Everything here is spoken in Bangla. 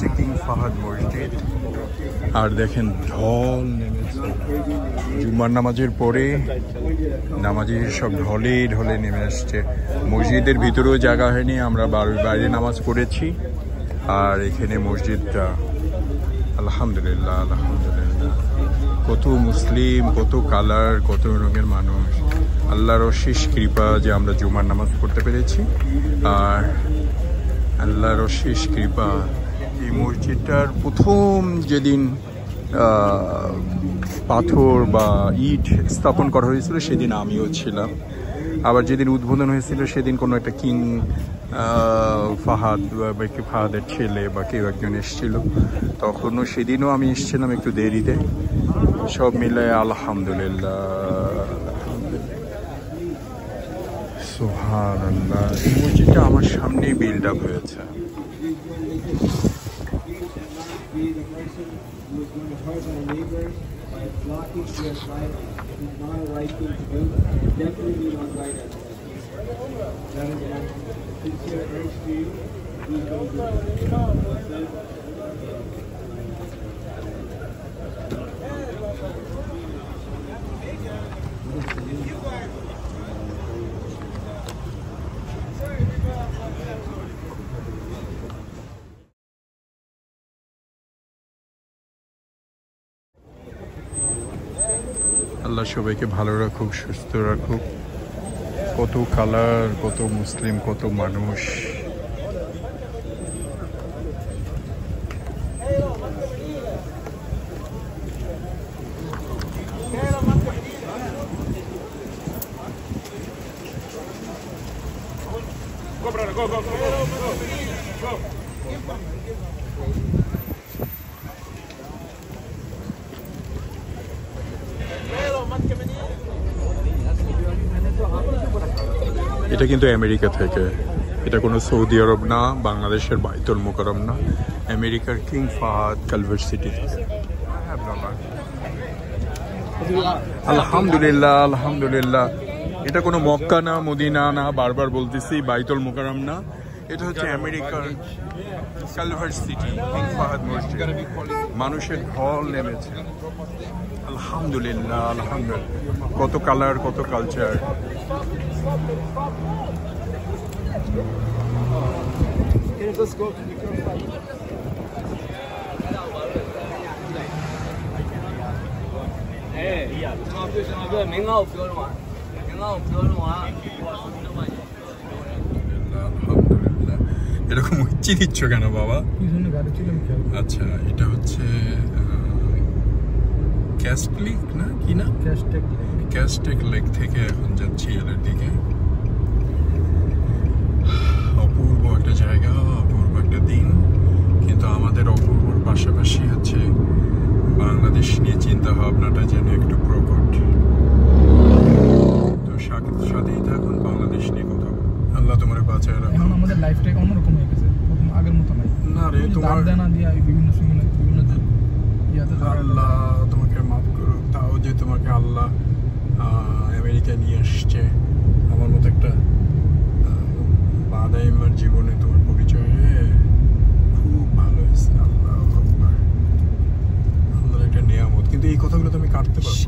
হচ্ছে কিং ফাহাদ মসজিদ। আর দেখেন ঢল নেমেছে জুম্মার নামাজের পরে, নামাজি সব ঢলে ঢলে নেমে আসছে। মসজিদের ভিতরেও জায়গা হয়নি, আমরা বাইরে নামাজ পড়েছি। আর এখানে মসজিদটা আলহামদুলিল্লাহ আলহামদুলিল্লাহ, কত মুসলিম, কত কালার, কত রঙের মানুষ। আল্লাহর অশেষ কৃপা যে আমরা জুমার নামাজ পড়তে পেরেছি। আর আল্লাহর অশেষ কৃপা, এই মসজিদটার প্রথম যেদিন পাথর বা ইট স্থাপন করা হয়েছিল সেদিন আমিও ছিলাম। আবার যেদিন উদ্বোধন হয়েছিল সেদিন কোনো একটা কিং ফাহাদ বা ফাহাদের ছেলে বা কেউ একজন এসেছিল, তখনও সেদিনও আমি এসেছিলাম একটু দেরিতে। সব মিলে আলহামদুলিল্লাহ সুবহানাল্লাহ। এই মসজিদটা আমার সামনেই বিল্ড আপ হয়েছে। আল্লাহ সবাইকে ভালো রাখুক, সুস্থ রাখুক। কত কালার, কত মুসলিম, কত মানুষ। এটা কিন্তু আমেরিকা থেকে, এটা কোনো সৌদি আরব না, বাংলাদেশের বাইতুল মোকাররম না, আমেরিকার কিং ফাহাদ কালভার্ট সিটি থেকে। আলহামদুলিল্লাহ আলহামদুলিল্লাহ। এটা কোনো মক্কা না, মদিনা না, বারবার বলতেছি, বাইতুল মোকাররম না, এটা হচ্ছে আমেরিকার কালভার্ট সিটি, কিং ফাহাদ মসজিদ। মানুষের ঢল নেমেছে আলহামদুলিল্লাহ আলহামদুলিল্লাহ। কত কালার, কত কালচার। এরকম উচ্চি দিচ্ছ কেন বাবা? আচ্ছা, এটা হচ্ছে ক্যাস্টলিক না কি না, ক্যাস্টেক লেক থেকে এখন যাচ্ছি এলের দিকে। অপূর্ব একটা জায়গা, অপূর্ব একটা দিন। কিন্তু আমাদের অপূর্বর পাশাপাশি হচ্ছে বাংলাদেশ নিয়ে চিন্তা ভাবনাটা যেন একটু প্রকট। তো সাথেই থাকুন, বাংলাদেশ নিয়ে কথা বলুন। আল্লাহ তোমার বাঁচায় রাখুন। আমাদের লাইফটা অন্যরকম হয়ে গেছে, আগের মতো নাই। না রে, তোমার দানা দিয়া বিভিন্ন সময় বিভিন্ন ইয়াতে আল্লাহ তোমাকে মাফ করুক। তাও যে তোমাকে আল্লাহ আমেরিকা নিয়ে আসছে, আমার মতো একটা বাদাইমার জীবনে তোমার পরিচয় খুব ভালো হয়েছে। আল্লাহ আকবার, আল্লাহর একটা নিয়ামত। কিন্তু এই কথাগুলো তো আমি কাটতে পারবো।